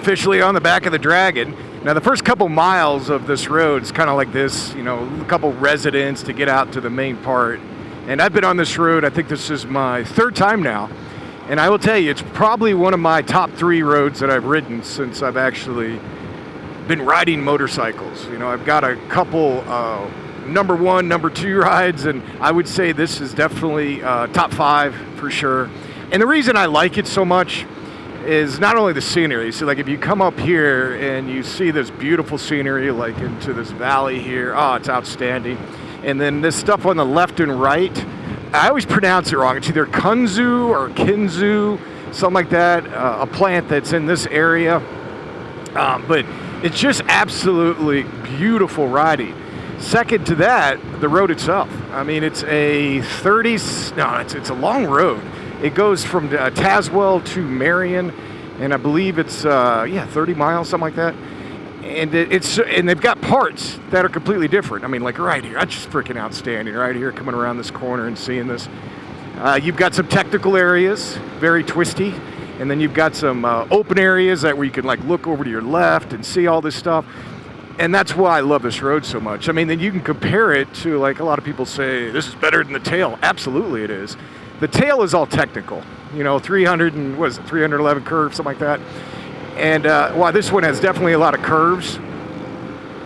officially on the back of the Dragon. Now, the first couple miles of this road is kind of like this, you know, a couple residents to get out to the main part. And I've been on this road, I think this is my third time now. And I will tell you, it's probably one of my top 3 roads that I've ridden since I've actually been riding motorcycles. You know, I've got a couple number 1, number 2 rides, and I would say this is definitely top 5 for sure. And the reason I like it so much is not only the scenery. So like if you come up here and you see this beautiful scenery, like into this valley here, oh, it's outstanding. And then this stuff on the left and right, I always pronounce it wrong. It's either kunzu or kinzu, something like that, a plant that's in this area. But it's just absolutely beautiful riding. Second to that, the road itself. I mean, it's a it's a long road. It goes from Tazewell to Marion, and I believe it's 30 miles, something like that. And and they've got parts that are completely different. I mean, like right here, that's just freaking outstanding. Right here, coming around this corner and seeing this. You've got some technical areas, very twisty, and then you've got some open areas where you can like look over to your left and see all this stuff. And that's why I love this road so much. I mean, then you can compare it to, like a lot of people say, this is better than the tail. Absolutely it is. The tail is all technical, you know, 311 curves, something like that. And while this one has definitely a lot of curves,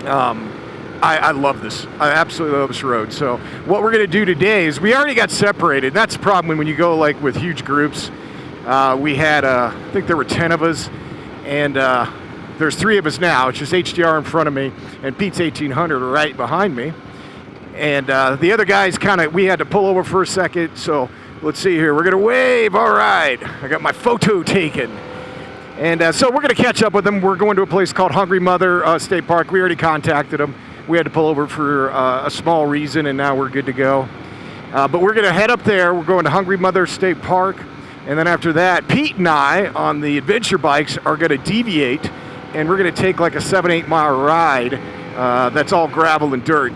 I love this. I absolutely love this road. So what we're going to do today is we already got separated. That's the problem when you go like with huge groups. We had, I think there were 10 of us, and there's 3 of us now. It's just HDR in front of me, and Pete's 1800 right behind me. And the other guys we had to pull over for a second, so let's see here. We're going to wave. All right. I got my photo taken. And so we're going to catch up with them. We're going to a place called Hungry Mother State Park. We already contacted them. We had to pull over for a small reason, and now we're good to go. But we're going to head up there. We're going to Hungry Mother State Park. And then after that, Pete and I on the adventure bikes are going to deviate, and we're going to take like a 7-8 mile ride that's all gravel and dirt.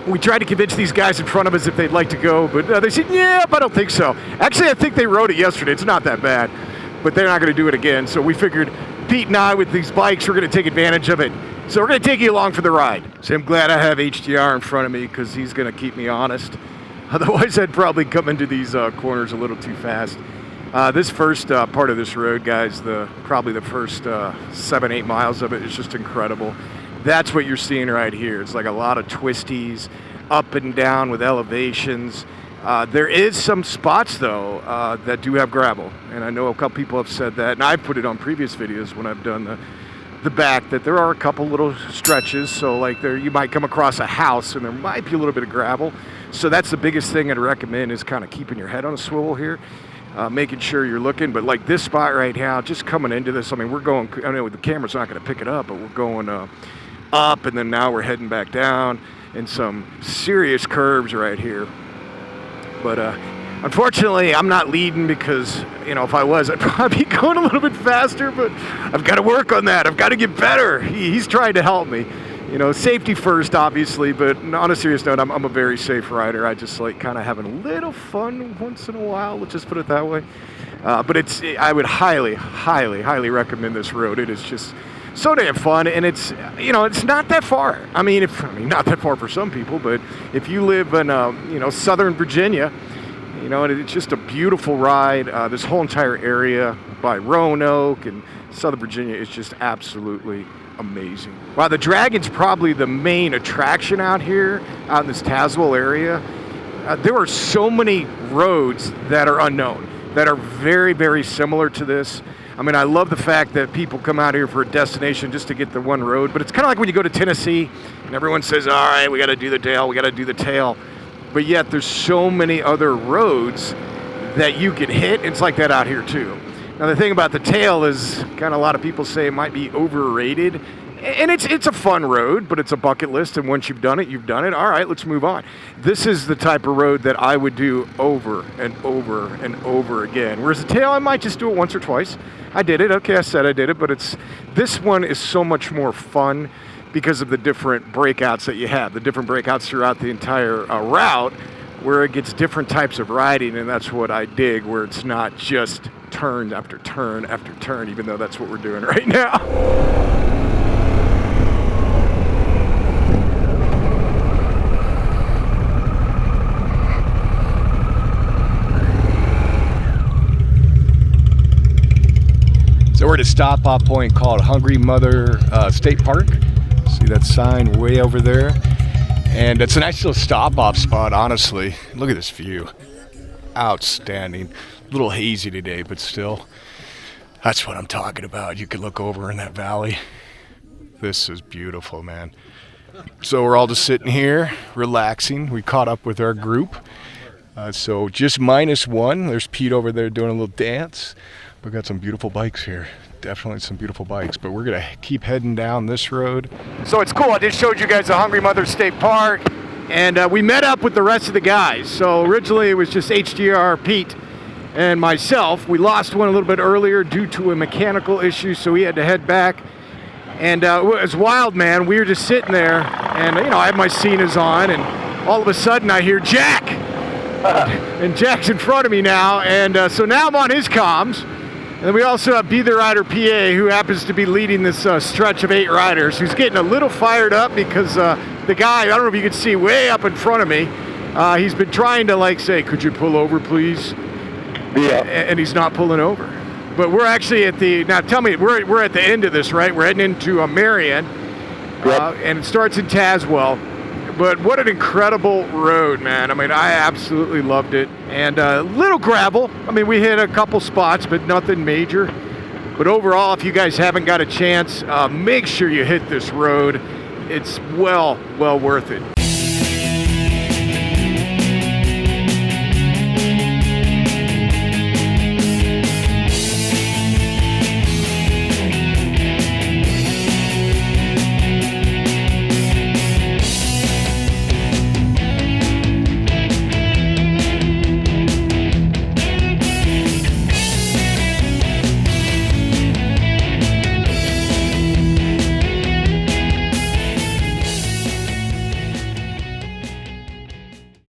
We tried to convince these guys in front of us if they'd like to go, but they said, yeah, but I don't think so. Actually, I think they rode it yesterday. It's not that bad, but they're not going to do it again. So we figured Pete and I with these bikes, we're going to take advantage of it. So we're going to take you along for the ride. So I'm glad I have HDR in front of me because he's going to keep me honest. Otherwise, I'd probably come into these corners a little too fast. This first part of this road, guys, probably the first 7-8 miles of it is just incredible. That's what you're seeing right here. It's like a lot of twisties, up and down with elevations. There is some spots, though, that do have gravel. And I know a couple people have said that, and I've put it on previous videos when I've done the back, that there are a couple little stretches. So like you might come across a house, and there might be a little bit of gravel. So that's the biggest thing I'd recommend is kind of keeping your head on a swivel here. Making sure you're looking, but like this spot right now, just coming into this, I mean, we're going, I know the camera's not going to pick it up, but we're going up, and then now we're heading back down, and some serious curves right here. But unfortunately, I'm not leading because, you know, if I was, I'd probably be going a little bit faster, but I've got to work on that. I've got to get better. He's trying to help me. You know, safety first, obviously, but on a serious note, I'm a very safe rider. I just like kind of having a little fun once in a while. Let's just put it that way. But I would highly, highly, highly recommend this road. It is just so damn fun, and it's, you know, it's not that far. I mean, not that far for some people, but if you live in, you know, Southern Virginia, you know, it's just a beautiful ride. This whole entire area by Roanoke and Southern Virginia is just absolutely amazing. Wow, the Dragon's probably the main attraction out here, out in this Tazewell area. There are so many roads that are unknown, that are very, very similar to this. I mean, I love the fact that people come out here for a destination just to get the one road, but it's kind of like when you go to Tennessee and everyone says, all right, we got to do the tail, we got to do the tail. But yet there's so many other roads that you can hit. It's like that out here too. Now, the thing about the tail is kind of a lot of people say it might be overrated. And it's a fun road, but it's a bucket list. And once you've done it, you've done it. All right, let's move on. This is the type of road that I would do over and over and over again. Whereas the tail, I might just do it once or twice. I did it. Okay, I said I did it. But this one is so much more fun because of the different breakouts that you have. The different breakouts throughout the entire route where it gets different types of riding. And that's what I dig, where it's not just turn after turn after turn, even though that's what we're doing right now. So we're at a stop-off point called Hungry Mother State Park. See that sign way over there? And it's a nice little stop-off spot, honestly. Look at this view. Outstanding. A little hazy today, but still. That's what I'm talking about. You could look over in that valley. This is beautiful, man. So we're all just sitting here, relaxing. We caught up with our group. So just -1. There's Pete over there doing a little dance. We've got some beautiful bikes here. Definitely some beautiful bikes, but we're gonna keep heading down this road. So it's cool, I just showed you guys the Hungry Mother State Park, and we met up with the rest of the guys. So originally it was just HDR, Pete, and myself. We lost one a little bit earlier due to a mechanical issue, so we had to head back. And it was wild, man. We were just sitting there, and you know, I have my Cenas on, and all of a sudden I hear Jack! And Jack's in front of me now, and so now I'm on his comms. And then we also have Be The Rider PA, who happens to be leading this stretch of 8 riders, who's getting a little fired up because the guy, I don't know if you can see way up in front of me, he's been trying to like say, could you pull over please? Yeah. And he's not pulling over. But we're actually at the, now tell me, we're at the end of this, right? We're heading into Marion, yep. And it starts in Tazewell. But what an incredible road, man. I mean, I absolutely loved it. And a little gravel. I mean, we hit a couple spots, but nothing major. But overall, if you guys haven't got a chance, make sure you hit this road. It's well worth it.